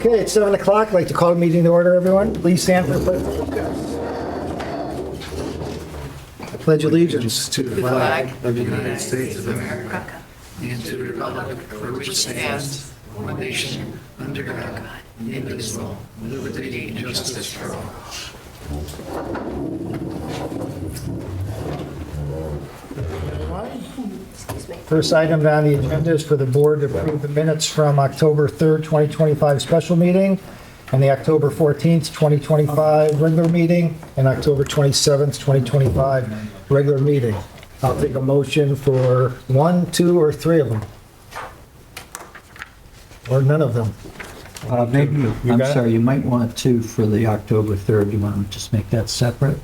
Okay, it's 7 o'clock. I'd like to call the meeting to order, everyone. Please stand for the pledge. I pledge allegiance To the flag of the United States of America and to the republic for which it stands, one nation, under God, indivisible, with liberty and justice for all. First item on the agenda is for the board to approve the minutes from October 3rd, 2025 special meeting, and the October 14th, 2025 regular meeting, and October 27th, 2025 regular meeting. I'll take a motion for 1, 2, or 3 of them. Or none of them. Maybe, You I'm got it? sorry, you might want to for the October 3rd. You want to just make that separate?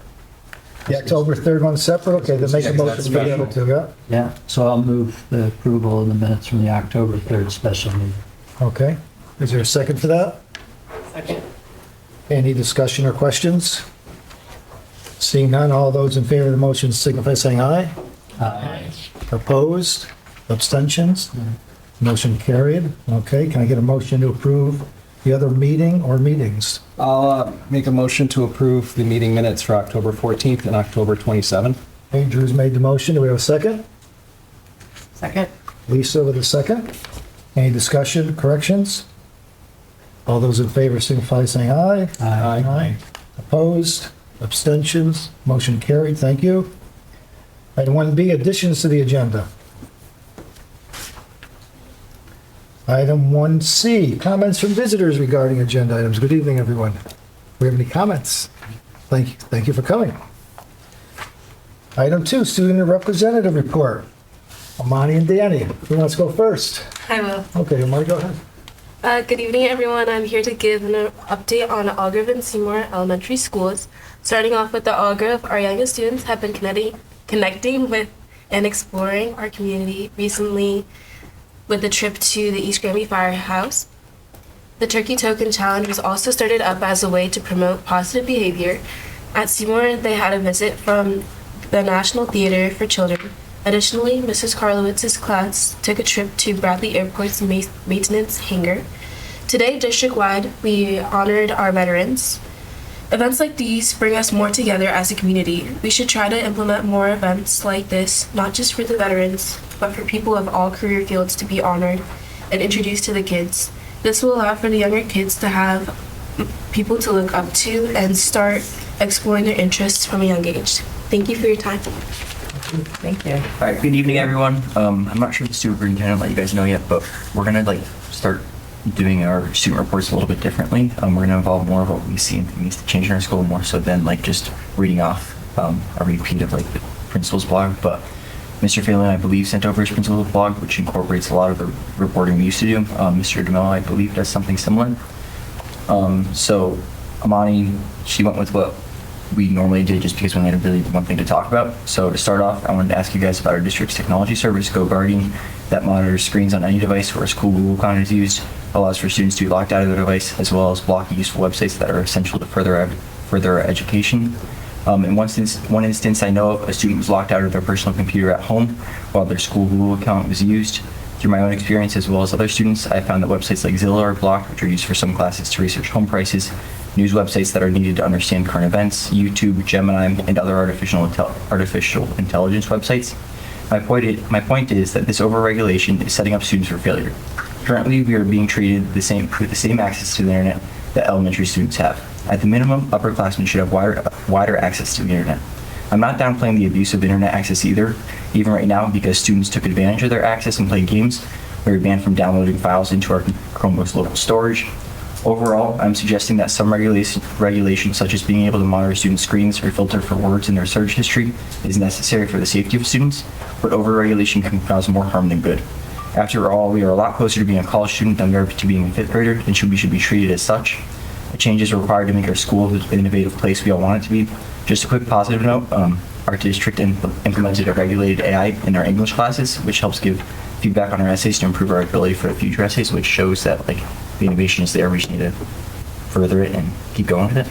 The October 3rd one separate? Okay, then make a motion for the other two, yeah? Yeah, so I'll move the approval of the minutes from the October 3rd special meeting. Okay. Is there a second for that? Second. Any discussion or questions? Seeing none, all those in favor of the motion signify by saying aye. Aye. Opposed? Abstentions? Motion carried. Okay, can I get a motion to approve the other meeting or meetings? I'll make a motion to approve the meeting minutes for October 14th and October 27th. Okay, Drew's made the motion. Do we have a second? Second. Lisa with a second. Any discussion, corrections? All those in favor signify by saying aye. Aye. Opposed? Abstentions? Motion carried. Thank you. Item 1B, additions to the agenda. Item 1C, comments from visitors regarding agenda items. Good evening, everyone. Do we have any comments? Thank you for coming. Item 2, student representative report. Amani and Danny, who wants to go first? I will. Okay, Amani, go ahead. Good evening, everyone. I'm here to give an update on Algrove and Seymour Elementary Schools. Starting off with the Algrove, our youngest students have been connecting with and exploring our community recently with a trip to the East Granby Firehouse. The Turkey Token Challenge was also started up as a way to promote positive behavior. At Seymour, they had a visit from the National Theater for Children. Additionally, Mrs. Karlowitz's class took a trip to Bradley Airport's maintenance hangar. Today, district-wide, we honored our veterans. Events like these bring us more together as a community. We should try to implement more events like this, not just for the veterans, but for people of all career fields to be honored and introduced to the kids. This will allow for the younger kids to have people to look up to and start exploring their interests from a young age. Thank you for your time. Thank you. All right, good evening, everyone. I'm not sure if the superintendent let you guys know yet, but we're gonna start doing our student reports a little bit differently. We're gonna involve more of what we see and needs to change in our school, more so than just reading off a repeat of the principal's blog. But Mr. Phelan, I believe, sent over his principal's blog, which incorporates a lot of the reporting we used to do. Mr. DeMello, I believe, does something similar. So Amani, she went with what we normally did just because we only had really one thing to talk about. So to start off, I wanted to ask you guys about our district's technology service, Go Guardian, that monitors screens on any device where a school Google account is used, allows for students to be locked out of their device, as well as block useful websites that are essential to further education. In one instance, I know a student was locked out of their personal computer at home while their school Google account was used. Through my own experience, as well as other students, I found that websites like Zillow are blocked, which are used for some classes to research home prices, news websites that are needed to understand current events, YouTube, Gemini, and other artificial intelligence websites. My point is that this overregulation is setting up students for failure. Currently, we are being treated with the same access to the internet that elementary students have. At the minimum, upperclassmen should have wider access to the internet. I'm not downplaying the abuse of internet access either. Even right now, because students took advantage of their access and played games, we are banned from downloading files into our Chromebook's local storage. Overall, I'm suggesting that some regulations, such as being able to monitor student screens or filter for words in their search history, is necessary for the safety of students, but overregulation can cause more harm than good. After all, we are a lot closer to being a college student than we are to being a fifth grader, and we should be treated as such. A change is required to make our school the innovative place we all want it to be. Just a quick positive note, our district implemented a regulated AI in our English classes, which helps give feedback on our essays to improve our ability for the future essays, which shows that the innovation is there. We just need to further it and keep going with it.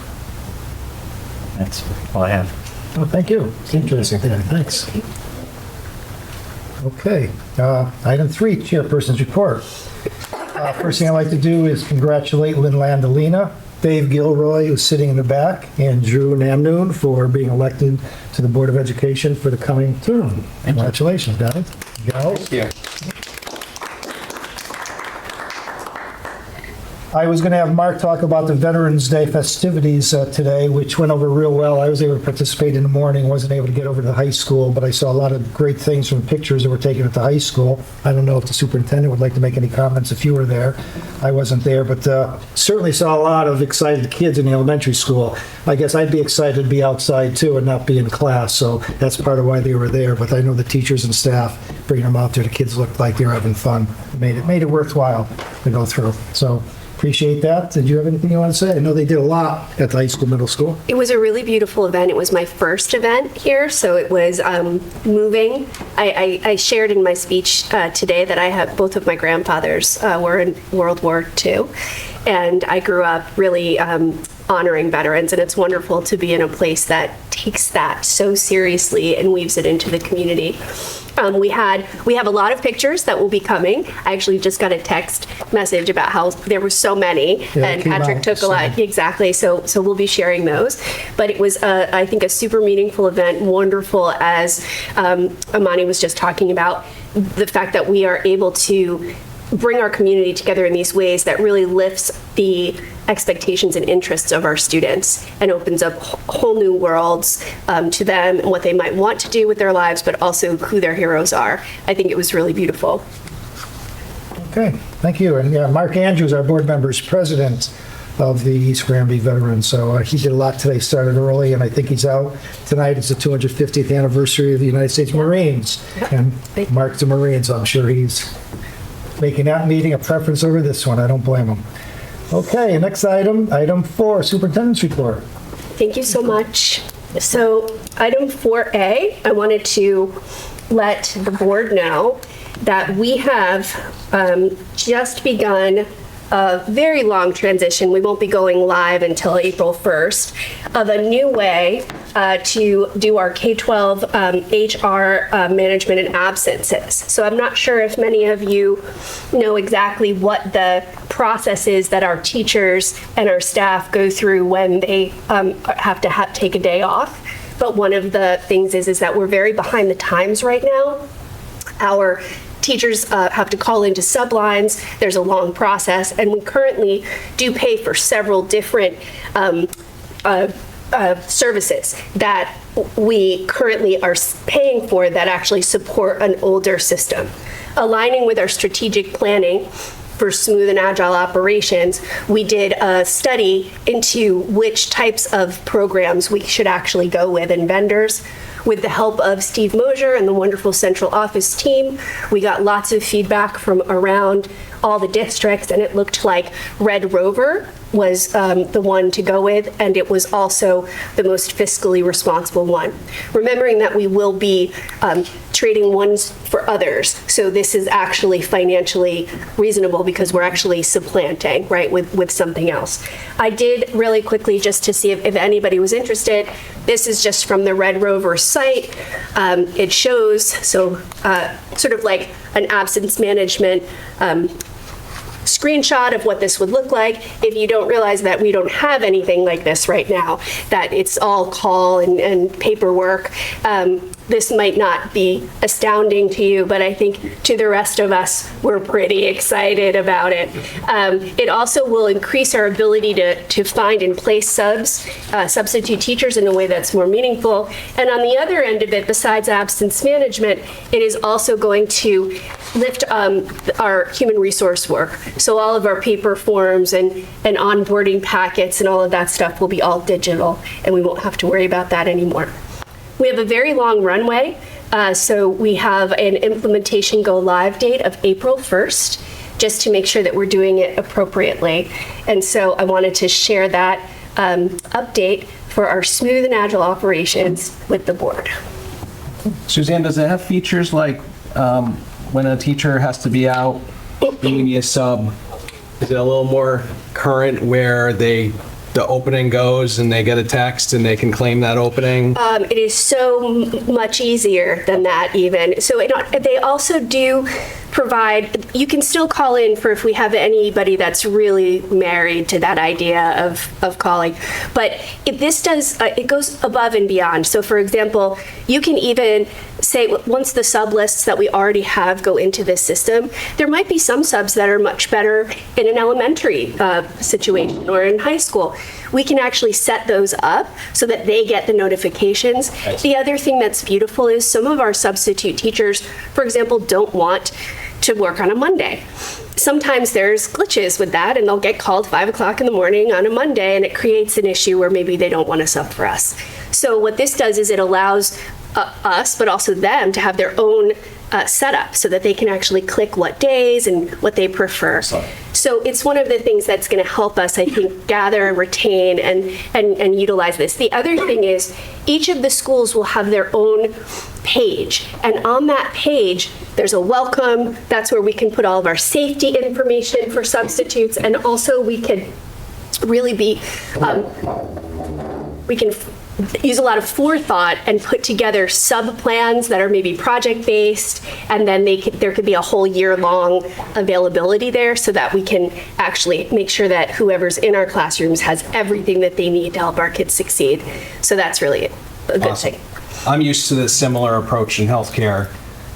That's all I have. Well, thank you. It's interesting. Thanks. Okay. Item 3, Chairperson's report. First thing I'd like to do is congratulate Lynn Landolina, Dave Gilroy, who's sitting in the back, and Drew Namnoon for being elected to the Board of Education for the coming term. Congratulations, guys. Gals. Yeah. I was going to have Mark talk about the Veterans Day festivities today, which went over real well. I was able to participate in the morning, wasn't able to get over to the high school, but I saw a lot of great things from pictures that were taken at the high school. I don't know if the superintendent would like to make any comments if you were there. I wasn't there, but certainly saw a lot of excited kids in the elementary school. I guess I'd be excited to be outside too and not be in class, so that's part of why they were there. But I know the teachers and staff bringing them out there, the kids looked like they were having fun. Made it worthwhile to go through. So appreciate that. Did you have anything you want to say? I know they did a lot at the high school, middle school. It was a really beautiful event. It was my first event here, so it was moving. I shared in my speech today that I have both of my grandfathers were in World War II, and I grew up really honoring veterans, and it's wonderful to be in a place that takes that so seriously and weaves it into the community. We have a lot of pictures that will be coming. I actually just got a text message about how there were so mamany, Yeah, and it came Patrick out, took a lot. so- Exactly. So we'll be sharing those. But it was, I think, a super meaningful event. Wonderful, as Amani was just talking about, the fact that we are able to bring our community together in these ways that really lifts the expectations and interests of our students and opens up whole new worlds to them and what they might want to do with their lives, but also who their heroes are. I think it was really beautiful. Okay, thank you. And yeah, Mark Andrews, our board member, is president of the East Granby Veterans. So he did a lot today, started early, and I think he's out tonight. It's the 250th anniversary of the United States Marines. And Mark's a Marine, so I'm sure he's making that meeting a preference over this one. I don't blame him. Okay, next item, item 4, superintendent's report. Thank you so much. So item 4A, I wanted to let the board know that we have just begun a very long transition. We won't be going live until April 1st of a new way to do our K-12 HR management and absences. So I'm not sure if many of you know exactly what the process is that our teachers and our staff go through when they have to take a day off. But one of the things is that we're very behind the times right now. Our teachers have to call into sublines. There's a long process, and we currently do pay for several different services that we currently are paying for that actually support an older system. Aligning with our strategic planning for smooth and agile operations, we did a study into which types of programs we should actually go with and vendors. With the help of Steve Mosier and the wonderful central office team, we got lots of feedback from around all the districts, and it looked like Red Rover was the one to go with, and it was also the most fiscally responsible one. Remembering that we will be trading ones for others, so this is actually financially reasonable because we're actually supplanting, right, with something else. I did really quickly, just to see if anybody was interested, this is just from the Red Rover site. It shows, so sort of like an absence management screenshot of what this would look like. If you don't realize that we don't have anything like this right now, that it's all call and paperwork, this might not be astounding to you, but I think to the rest of us, we're pretty excited about it. It also will increase our ability to find and place substitute teachers in a way that's more meaningful. And on the other end of it, besides absence management, it is also going to lift our human resource work. So all of our paper forms and onboarding packets and all of that stuff will be all digital, and we won't have to worry about that anymore. We have a very long runway, so we have an implementation go live date of April 1st, just to make sure that we're doing it appropriately. And so I wanted to share that update for our smooth and agile operations with the board. Suzanne, does it have features like when a teacher has to be out, you need a sub? Is it a little more current where the opening goes and they get a text and they can claim that opening? It is so much easier than that even. So they also do provide, you can still call in for if we have anybody that's really married to that idea of calling. But if this does, it goes above and beyond. So for example, you can even say once the sub lists that we already have go into this system, there might be some subs that are much better in an elementary situation or in high school. We can actually set those up so that they get the notifications. The other thing that's beautiful is some of our substitute teachers, for example, don't want to work on a Monday. Sometimes there's glitches with that and they'll get called 5 o'clock in the morning on a Monday and it creates an issue where maybe they don't want to sub for us. So what this does is it allows us, but also them, to have their own setup so that they can actually click what days and what they prefer. So it's one of the things that's going to help us, I think, gather and retain and utilize this. The other thing is each of the schools will have their own page. And on that page, there's a welcome. That's where we can put all of our safety information for substitutes. And also we can really be, we can use a lot of forethought and put together sub-plans that are maybe project-based, and then there could be a whole year-long availability there so that we can actually make sure that whoever's in our classrooms has everything that they need to help our kids succeed. So that's really a good thing. I'm used to the similar approach in healthcare,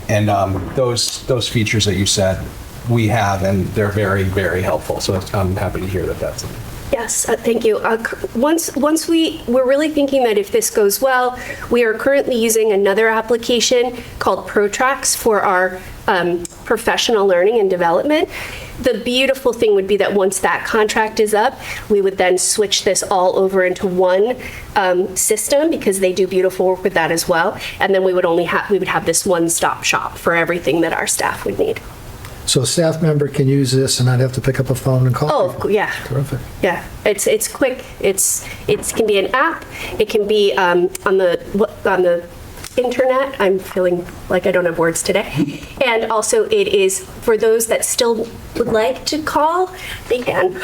and those features that you said we have, and they're very, very helpful. So I'm happy to hear that that's. Yes, thank you. Once we're really thinking that if this goes well, we are currently using another application called ProTracks for our professional learning and development. The beautiful thing would be that once that contract is up, we would then switch this all over into one system, because they do beautiful work with that as well. And then we would have this one-stop shop for everything that our staff would need. So a staff member can use this and not have to pick up a phone and call? Oh, people? yeah. Terrific. Yeah, it's quick. It can be an app. It can be on the internet. I'm feeling like I don't have words today. And also it is for those that still would like to call, they can.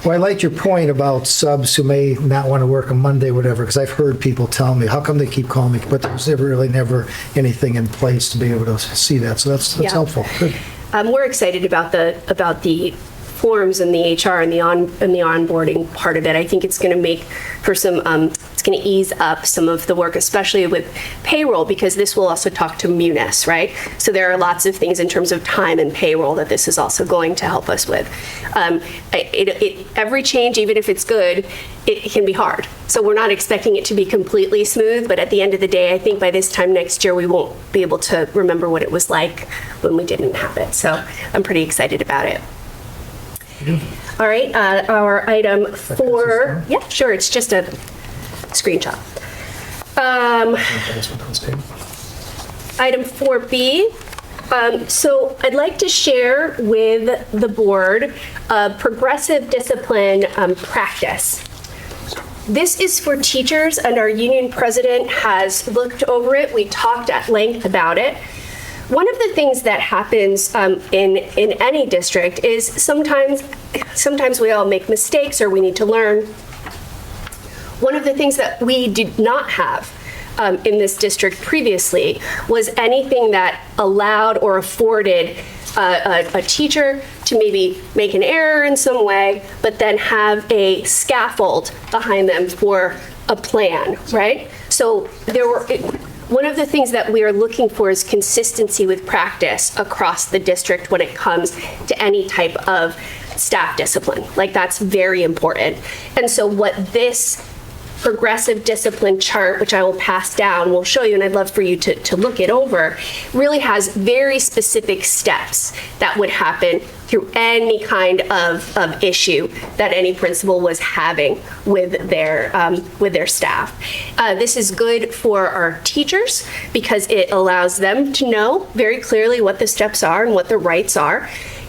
Well, I liked your point about subs who may not want to work on Monday, whatever, because I've heard people tell me, how come they keep calling me? But there's really never anything in place to be able to see that. So that's helpful. Good. We're excited about the forms and the HR and the onboarding part of it. I think it's going to make for some, it's going to ease up some of the work, especially with payroll, because this will also talk to Munis, right? So there are lots of things in terms of time and payroll that this is also going to help us with. Every change, even if it's good, it can be hard. So we're not expecting it to be completely smooth, but at the end of the day, I think by this time next year, we won't be able to remember what it was like when we didn't have it. So I'm pretty excited about it. All right, our item 4, yeah, sure, it's just a screenshot. Item 4B, so I'd like to share with the board a progressive discipline practice. This is for teachers, and our union president has looked over it. We talked at length about it. One of the things that happens in any district is sometimes we all make mistakes or we need to learn. One of the things that we did not have in this district previously was anything that allowed or afforded a teacher to maybe make an error in some way, but then have a scaffold behind them for a plan, right? So one of the things that we are looking for is consistency with practice across the district when it comes to any type of staff discipline. Like, that's very important. And so what this progressive discipline chart, which I will pass down, will show you, and I'd love for you to look it over, really has very specific steps that would happen through any kind of issue that any principal was having with their staff. This is good for our teachers because it allows them to know very clearly what the steps are and what the rights are.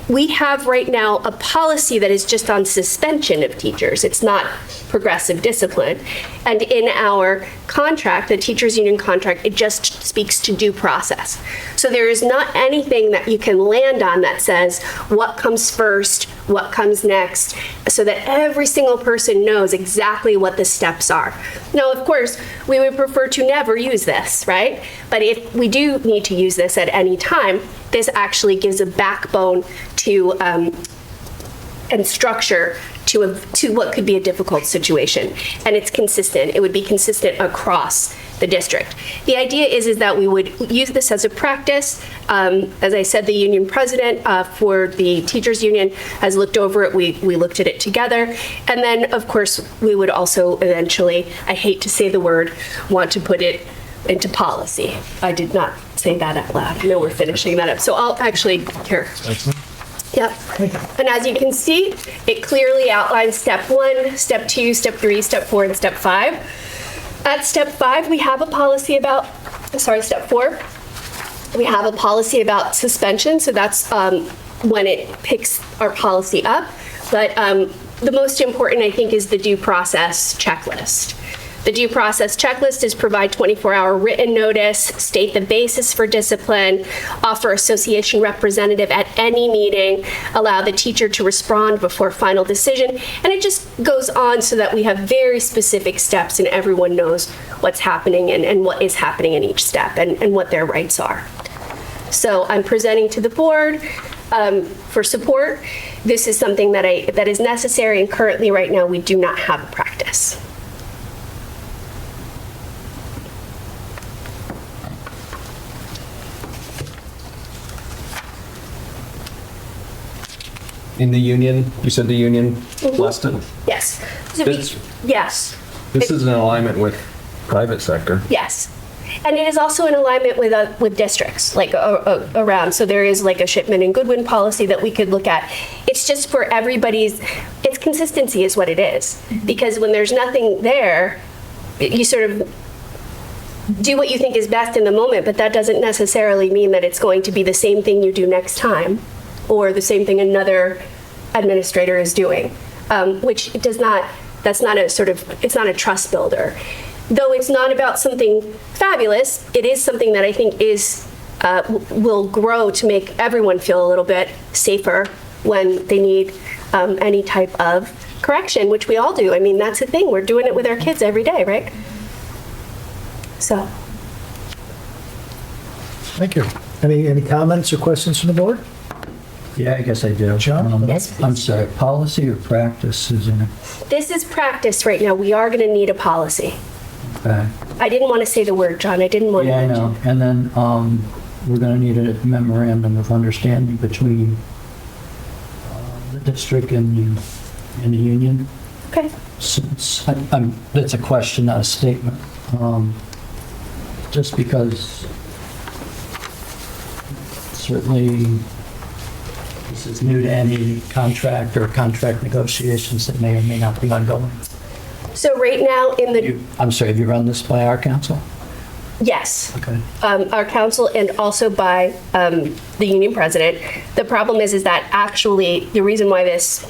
We have right now a policy that is just on suspension of teachers. It's not progressive discipline. And in our contract, the teachers union contract, it just speaks to due process. So there is not anything that you can land on that says what comes first, what comes next, so that every single person knows exactly what the steps are. Now, of course, we would prefer to never use this, right? But if we do need to use this at any time, this actually gives a backbone to and structure to what could be a difficult situation. And it's consistent. It would be consistent across the district. The idea is that we would use this as a practice. As I said, the union president for the teachers union has looked over it. We looked at it together. And then, of course, we would also eventually, I hate to say the word, want to put it into policy. I did not say that out loud. No, we're finishing that up. So I'll actually, here. Yep. And as you can see, it clearly outlines step 1, step 2, step 3, step 4, and step 5. At step 5, we have a policy about, step 4, we have a policy about suspension. So that's when it picks our policy up. But the most important, I think, is the due process checklist. The due process checklist is provide 24-hour written notice, state the basis for discipline, offer association representative at any meeting, allow the teacher to respond before final decision, and it just goes on so that we have very specific steps and everyone knows what's happening and what is happening in each step and what their rights are. So I'm presenting to the board for support. This is something that is necessary, and currently right now we do not have a practice. In the union, you said the union blessed it? Yes. So This- yes. This is in alignment with private sector. Yes. And it is also in alignment with districts, like around. So there is like a Shipman and Goodwin policy that we could look at. It's just for everybody's, it's consistency is what it is. Because when there's nothing there, you sort of do what you think is best in the moment, but that doesn't necessarily mean that it's going to be the same thing you do next time or the same thing another administrator is doing, which does not, that's not a sort of, it's not a trust builder. Though it's not about something fabulous, it is something that I think is will grow to make everyone feel a little bit safer when they need any type of correction, which we all do. I mean, that's the thing. We're doing it with our kids every day, right? So. Thank you. Any comments or questions from the board? Yeah, I guess I do. John? Yes, please. I'm sorry, policy or practice, Susan? This is practice right now. We are going to need a policy. Okay. I didn't want to say the word, John. I didn't want to Yeah, I mention. know. And then we're going to need a memorandum of understanding between the district and the union. Okay. Since that's a question, not a statement. Just because certainly this is new to any contract or contract negotiations that may or may not be ongoing. So right now in the, I'm sorry, have you run this by our council? yes. Okay. Our council and also by the union president. The problem is that actually the reason why this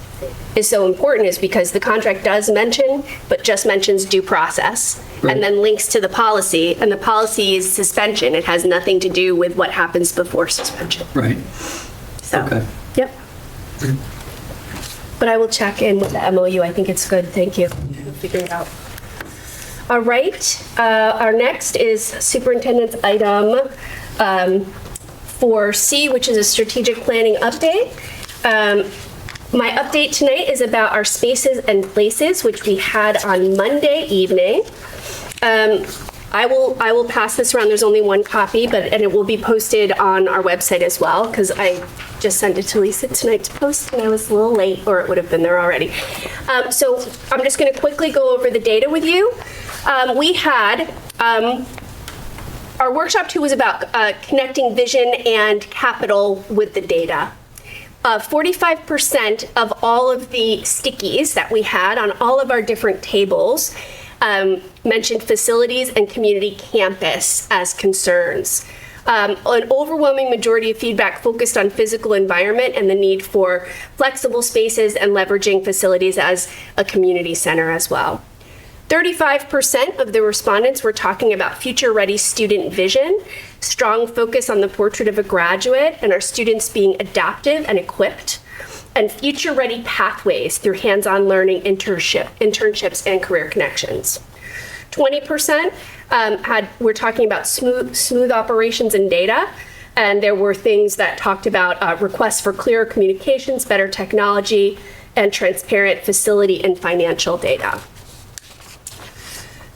is so important is because the contract does mention, but just mentions due process, Right. and then links to the policy, and the policy is suspension. It has nothing to do with what happens before suspension. Right. So, Okay. yep. But I will check in with the MOU. I think it's good. Thank you. We'll figure it out. All right. Our next is superintendent's item 4C, which is a strategic planning update. My update tonight is about our spaces and places, which we had on Monday evening. I will pass this around. There's only one copy, and it will be posted on our website as well, because I just sent it to Lisa tonight to post, and I was a little late, or it would have been there already. So I'm just going to quickly go over the data with you. We had, our workshop 2 was about connecting vision and capital with the data. 45% of all of the stickies that we had on all of our different tables mentioned facilities and community campus as concerns. An overwhelming majority of feedback focused on physical environment and the need for flexible spaces and leveraging facilities as a community center as well. 35% of the respondents were talking about future-ready student vision, strong focus on the portrait of a graduate, and our students being adaptive and equipped. and future-ready pathways through hands-on learning, internships, and career connections. 20% we're talking about smooth operations and data, and there were things that talked about requests for clearer communications, better technology, and transparent facility and financial data.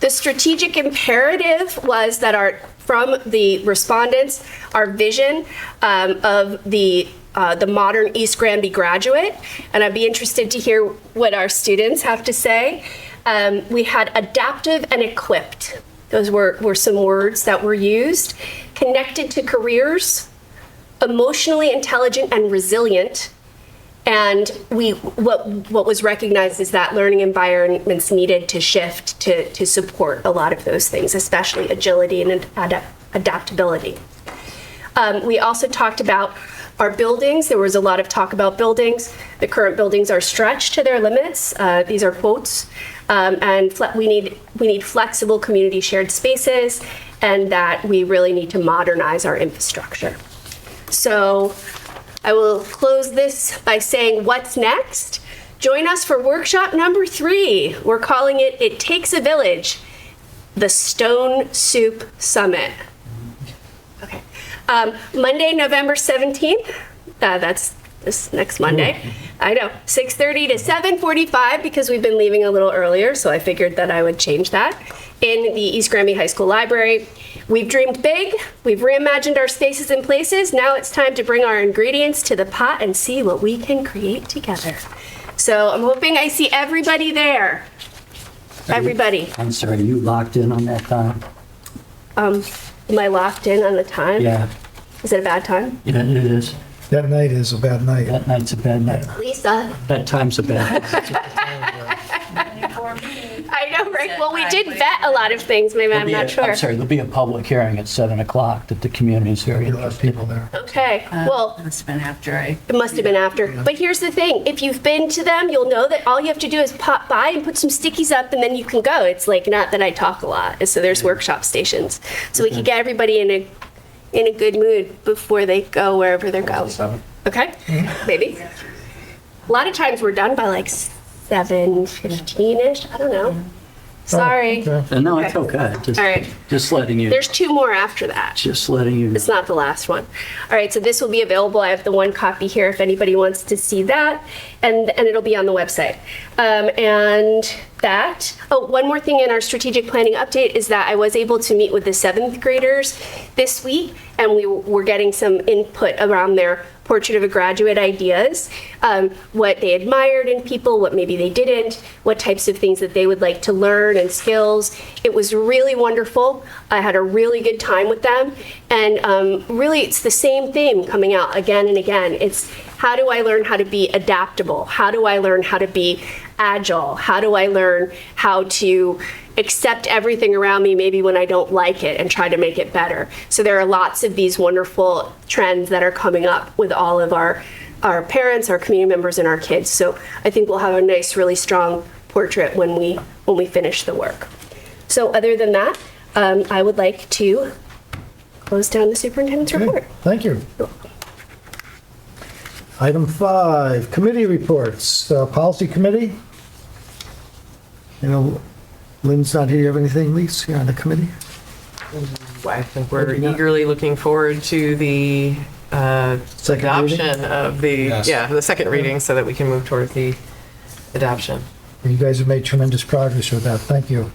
The strategic imperative was that from the respondents, our vision of the modern East Granby graduate, and I'd be interested to hear what our students have to say. We had adaptive and equipped. Those were some words that were used. Connected to careers, emotionally intelligent and resilient. And what was recognized is that learning environments needed to shift to support a lot of those things, especially agility and adaptability. We also talked about our buildings. There was a lot of talk about buildings. The current buildings are stretched to their limits. These are quotes. And we need flexible community shared spaces, and that we really need to modernize our infrastructure. So I will close this by saying, what's next? Join us for workshop number 3. We're calling it It Takes a Village, the Stone Soup Summit. Okay. Monday, November 17th. That's this next Monday. I know, 6:30 to 7:45, because we've been leaving a little earlier, so I figured that I would change that, in the East Granby High School Library. We've dreamed big, we've reimagined our spaces and places. Now it's time to bring our ingredients to the pot and see what we can create together. So I'm hoping I see everybody there. Everybody. I'm sorry, you locked in on that time? Am I locked in on the time? Yeah, Is it a bad time? yeah, it is. That night is a bad night. That night's a bad night. Lisa? That time's a bad. I know, right? Well, we did vet a lot of things, maybe I'm not sure. I'm sorry, there'll be a public hearing at 7 o'clock that the community's very There are less interested people there. Okay, well, Must have been after I. it must have been after. But here's the thing, if you've been to them, you'll know that all you have to do is pop by and put some stickies up and then you can go. It's like, not that I talk a lot, so there's workshop stations. So we can get everybody in a good mood before they go wherever they're going. Okay? Maybe. A lot of times we're done by like 7:15-ish, I don't know. Sorry. Oh, okay. No, it's okay. All right. Just letting you, There's 2 more after that. just letting you. It's not the last one. All right, so this will be available. I have the one copy here if anybody wants to see that, and it'll be on the website. One more thing in our strategic planning update is that I was able to meet with the 7th graders this week, and we were getting some input around their portrait of a graduate ideas, what they admired in people, what maybe they didn't, what types of things that they would like to learn and skills. It was really wonderful. I had a really good time with them, and really it's the same theme coming out again and again. It's how do I learn how to be adaptable? How do I learn how to be agile? How do I learn how to accept everything around me maybe when I don't like it and try to make it better? So there are lots of these wonderful trends that are coming up with all of our parents, our community members, and our kids. So I think we'll have a nice, really strong portrait when we finish the work. So other than that, I would like to close down the superintendent's Okay, report. thank you. Item 5, committee reports. Policy committee. You know, Lynn's not here. You have anything, Lisa, on the committee? I think we're eagerly looking forward to the Second reading? adoption of the, the second reading so that we can move towards the adoption. You guys have made tremendous progress with that. Thank you.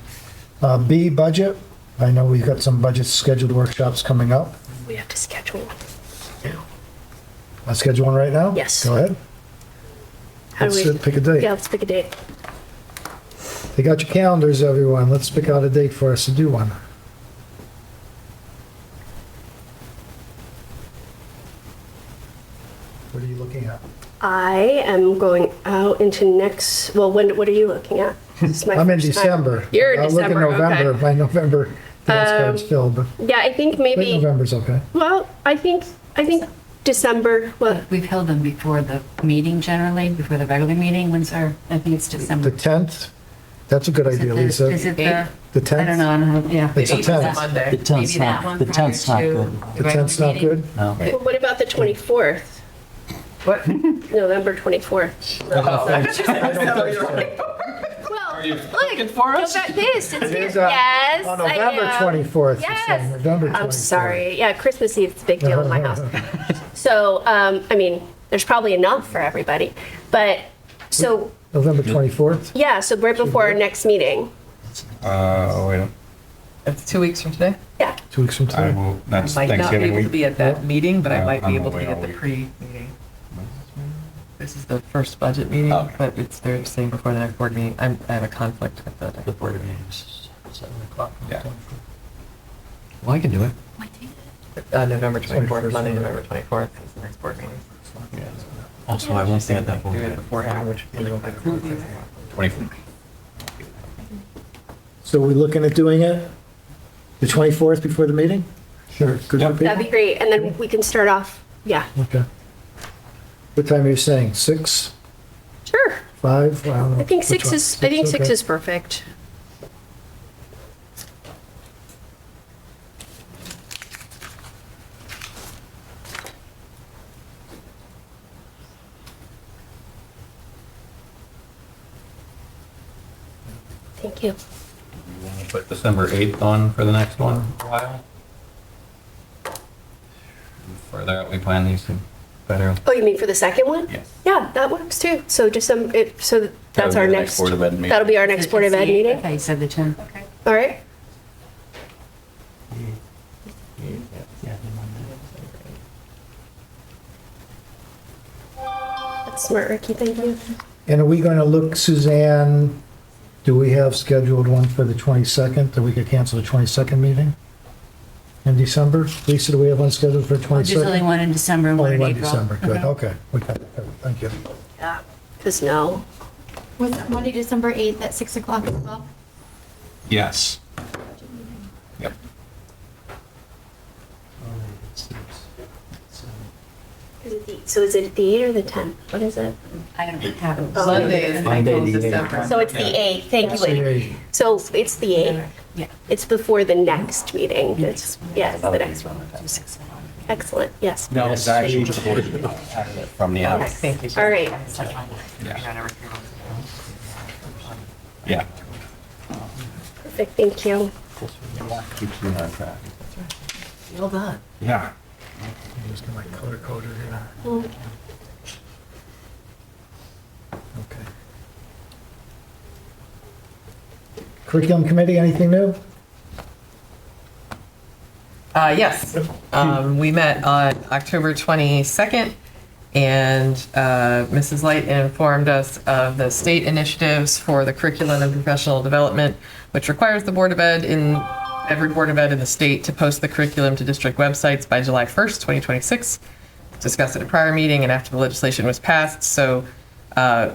B, budget. I know we've got some budget scheduled workshops coming up. We have to schedule one now. I'll schedule one right now? Yes. Go ahead. How do Let's we? pick a date. Yeah, let's pick a date. Take out your calendars, everyone. Let's pick out a date for us to do one. What are you looking at? I am going out into what are you looking at? This is my I'm in first time. December. You're in I'll look in December, November. okay. My November dance card's filled, but Yeah, I think late maybe, November's okay. well, I think December, what, We've held them before the meeting generally, before the regular meeting. When's our, I think it's The December. 10th? That's a good idea, Lisa. Is it the, The 10th? I don't know, I don't know, yeah. It's the 10th. Monday. The 10th's Maybe that not, one the prior 10th's not to good. the The 10th's not regular meeting. good? No. well, what about the 24th? What? November 24th. Well, look, for us? look at this. It's It here. is, Yes, on I November am. 24th. you're saying, Yes. November 24th. I'm sorry. Yeah, Christmas Eve is a big deal in my house. So, I mean, there's probably enough for everybody. But, so, November 24th? yeah, so right before our next meeting. Wait, It's 2 weeks from today. Yeah. 2 weeks from I today. will, that's I might not be Thanksgiving able to week. be at that meeting, but I Yeah, might be I'm able to away be at all the week. pre-meeting. This is the first budget meeting, Okay. but it's, they're saying before the next board meeting. I have a conflict with the The next board board meeting. meeting's 7 o'clock. Yeah. Well, I can do it. November 24th, 21st. Monday, November 24th is the next board meeting. Also, I won't be at that Do board. it beforehand, which we don't have. 24th. So we're looking at doing it the 24th before the meeting? Sure. Good for That'd people? be great. And then we can start off. Yeah. Okay. What time are you saying? 6? Sure. 5? I don't know. I think Which six one? is, I think six okay. is perfect. Thank you. You want to put December 8th on for the next one? While? The further out we plan these, the better. Oh, you mean for the second one? Yes. Yeah, that works too. So just some, so that's That'll be our the next, Board of Ed meeting. that'll be our next Board of Ed I meeting. thought you said the 10th. Okay. All right. Yeah, the Monday. That's smart, Ricky. Thank you. And are we going to look, Suzanne, do we have scheduled one for the 22nd, that we could cancel the 22nd meeting in December? Lisa, do we have one scheduled for the 22nd? Just only one in December and one Only in one April. December, good, Okay. okay. We got it covered. Thank you. Yeah. Because no. Was that Monday, December 8th at 6 o'clock as well? Yes. Yep. So is it the 8th or the 10th? What is it? I don't have it. Monday is Monday, Michael's the December. So it's the 8th. Thank you. CA. So it's the 8th. Yeah. It's before the next meeting. It's, yeah, it's the next one. Excellent. Yes. No, it's actually from the Okay. app. Thank you. All right. Yeah. Perfect. Thank you. Keeps you on track. Well done. Yeah. I'm just going to color coder here. Mm. Okay. Curriculum Committee, anything new? Yes. We met on October 22nd, and Mrs. Light informed us of the state initiatives for the curriculum and professional development, which requires the Board of Ed every Board of Ed in the state to post the curriculum to district websites by July 1st, 2026. Discussed at a prior meeting and after the legislation was passed. So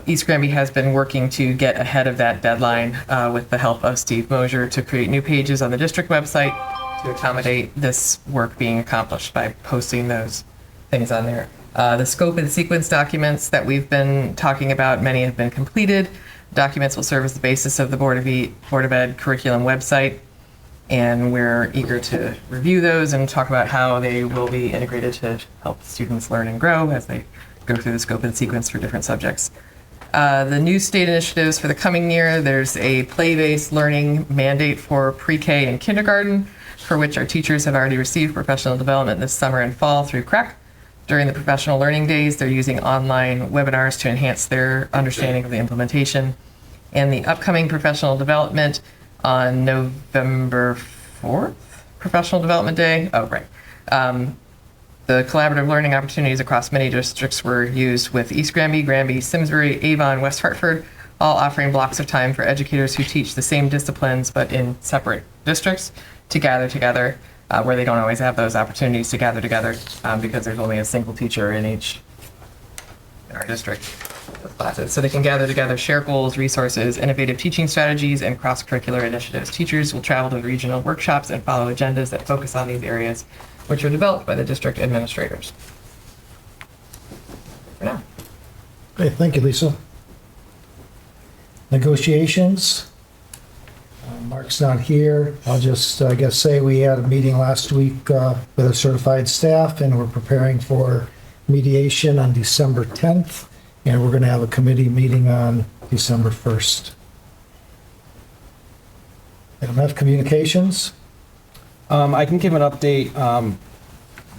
East Granby has been working to get ahead of that deadline with the help of Steve Mosier to create new pages on the district website to accommodate this work being accomplished by posting those things on there. The scope and sequence documents that we've been talking about, many have been completed. Documents will serve as the basis of the Board of Ed curriculum website, and we're eager to review those and talk about how they will be integrated to help students learn and grow as they go through the scope and sequence for different subjects. The new state initiatives for the coming year, there's a play-based learning mandate for pre-K and kindergarten, for which our teachers have already received professional development this summer and fall through CREC. During the professional learning days, they're using online webinars to enhance their understanding of the implementation. And the upcoming professional development on November 4th, Professional Development Day. Oh, right. The collaborative learning opportunities across many districts were used with East Granby, Granby, Simsbury, Avon, West Hartford, all offering blocks of time for educators who teach the same disciplines but in separate districts to gather together, where they don't always have those opportunities to gather together because there's only a single teacher in our district classes. So they can gather together, share goals, resources, innovative teaching strategies, and cross-curricular initiatives. Teachers will travel to regional workshops and follow agendas that focus on these areas, which are developed by the district administrators. For now. Okay, thank you, Lisa. Negotiations. Mark's not here. I'll just, I guess, say we had a meeting last week with a certified staff, and we're preparing for mediation on December 10th, and we're going to have a committee meeting on December 1st. Item F, communications. I can give an update.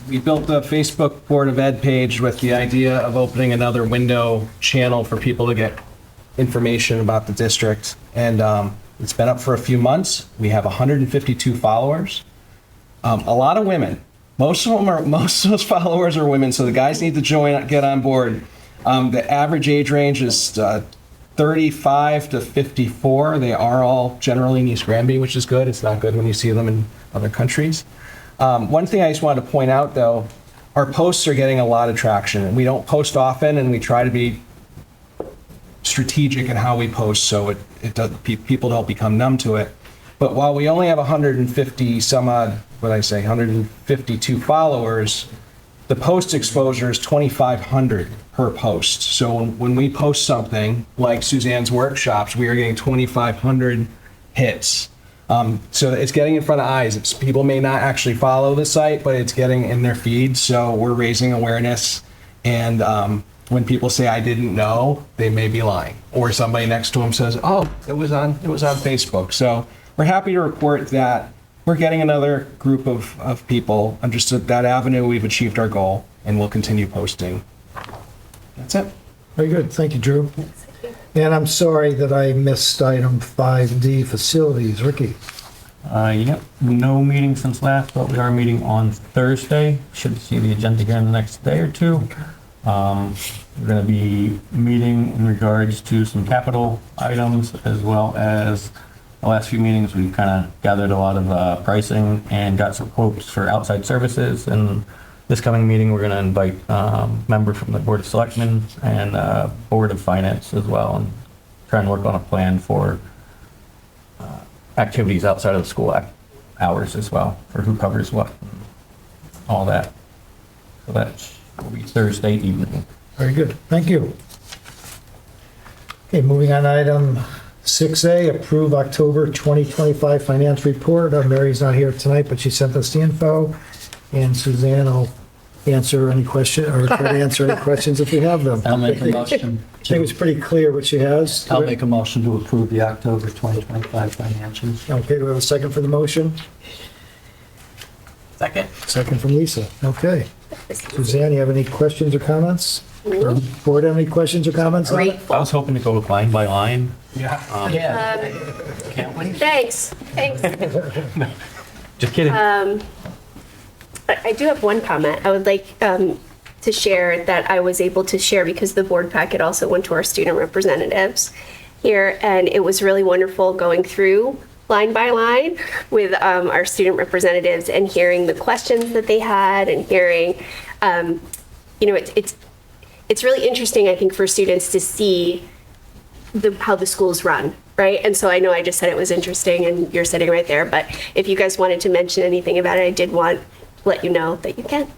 We built a Facebook Board of Ed page with the idea of opening another window channel for people to get information about the district. And it's been up for a few months. We have 152 followers. A lot of women. Most of those followers are women, so the guys need to get on board. The average age range is 35 to 54. They are all generally in East Granby, which is good. It's not good when you see them in other countries. One thing I just wanted to point out, though, our posts are getting a lot of traction, and we don't post often, and we try to be strategic in how we post so people don't become numb to it. But while we only have 150 some odd, 152 followers, the post exposure is 2,500 per post. So when we post something like Suzanne's workshops, we are getting 2,500 hits. So it's getting in front of eyes. People may not actually follow the site, but it's getting in their feed. So we're raising awareness. And when people say, I didn't know, they may be lying. Or somebody next to them says, oh, it was on Facebook. So we're happy to report that we're getting another group of people. Understood that avenue, we've achieved our goal, and we'll continue posting. That's it. Very good. Thank you, Drew. And I'm sorry that I missed item 5D, facilities. Ricky? Yep, no meeting since last, but we are meeting on Thursday. Should see the agenda here in the next day or two. We're going to be meeting in regards to some capital items, as well as the last few meetings we've kind of gathered a lot of pricing and got some quotes for outside services. And this coming meeting, we're going to invite members from the Board of Selectmen and Board of Finance as well, and try and work on a plan for activities outside of the school hours as well, for who covers what, all that. So that will be Thursday evening. Very good. Thank you. Okay, moving on to item 6A, approve October 2025 finance report. Mary's not here tonight, but she sent us the info. And Suzanne will answer any question, or try to answer any questions if we have them. I'll make a motion. I think it was pretty clear what she has. I'll make a motion to approve the October 2025 financials. Okay, do we have a second for the motion? Second. Second from Lisa. Okay. Suzanne, you have any questions or comments? Or Board have any questions or comments? on it? I was hoping to go line by line. Can't wait. Thanks. Just kidding. I do have one comment. I would like to share that I was able to share because the board packet also went to our student representatives here, and it was really wonderful going through line by line with our student representatives and hearing the questions that they had and hearing, it's really interesting, I think, for students to see how the schools run, right? And so I know I just said it was interesting and you're sitting right there, but if you guys wanted to mention anything about it, I did want to let you know that you can.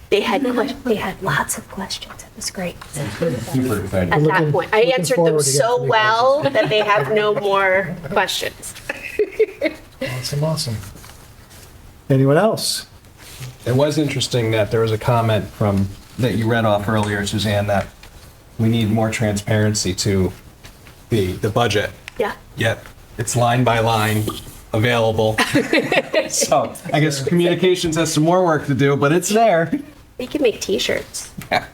They had lots of questions. It was great. Super excited. At that point, I answered them so well that they have no more questions. Awesome. Anyone else? It was interesting that there was a comment that you read off earlier, Suzanne, that we need more transparency to the budget. Yeah. Yet it's line by line available. So I guess communications has some more work to do, but it's there. You can make T-shirts. Yeah.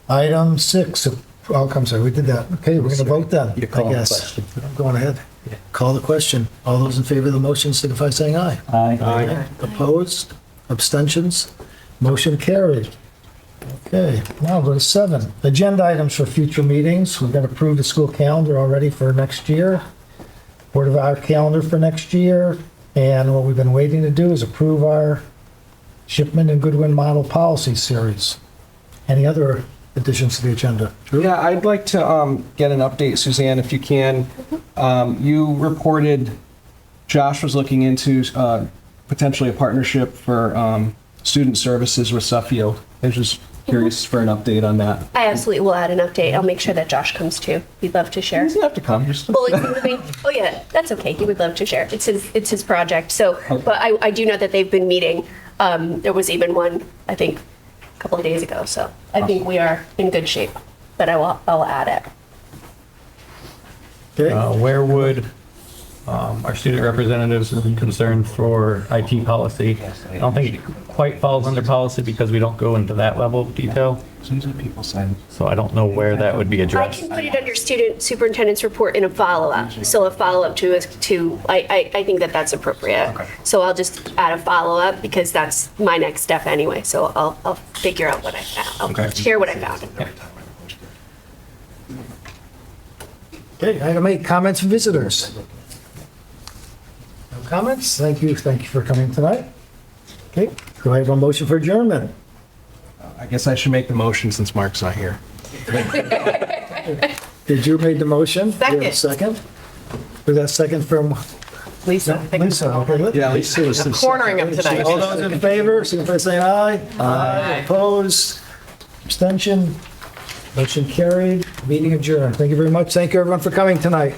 Item 6. Oh, I'm sorry, we did that. Okay, we're going to vote then, You call I the guess. question. I'm going ahead. Call the question. All those in favor of the motion signify by saying aye. Aye. Opposed? Abstentions? Motion carried. Okay, now go to 7. Agenda items for future meetings. We're going to approve the school calendar already for next year. Board of our calendar for next year. And what we've been waiting to do is approve our Shipman and Goodwin Model Policy Series. Any other additions to the agenda? Drew? Yeah, I'd like to get an update, Suzanne, if you can. You reported Josh was looking into potentially a partnership for student services with Suffield. It was just curious for an update on that. I absolutely will add an update. I'll make sure that Josh comes too. He'd love to share. He doesn't have to come, just. Well, oh yeah, that's okay. He would love to share. It's his project. So, but I do know that they've been meeting. There was even one, I think, a couple of days ago. So I think we are in good shape. But I'll add it. Okay, Where would our student representatives be concerned for IT policy? I don't think it quite falls under policy because we don't go into that level of detail. So I don't know where that would be I addressed. can put it under student superintendent's report in a follow-up. So a follow-up I think that that's appropriate. So I'll just add a follow-up because that's my next step anyway. So I'll figure out what I found. I'll share what I found. okay, item 8, comments from visitors. No comments? Thank you for coming tonight. Okay, do I have a motion for adjournment? I guess I should make the motion since Mark's not here. Did you make the motion? Do you have a second? Was that second from Lisa, I think Lisa? Okay, Yeah, Lisa was. cornering him tonight. all those in favor, signify by saying aye. Aye. Opposed? Abstention? Motion carried. Meeting adjourned. Thank you very much. Thank you everyone for coming tonight.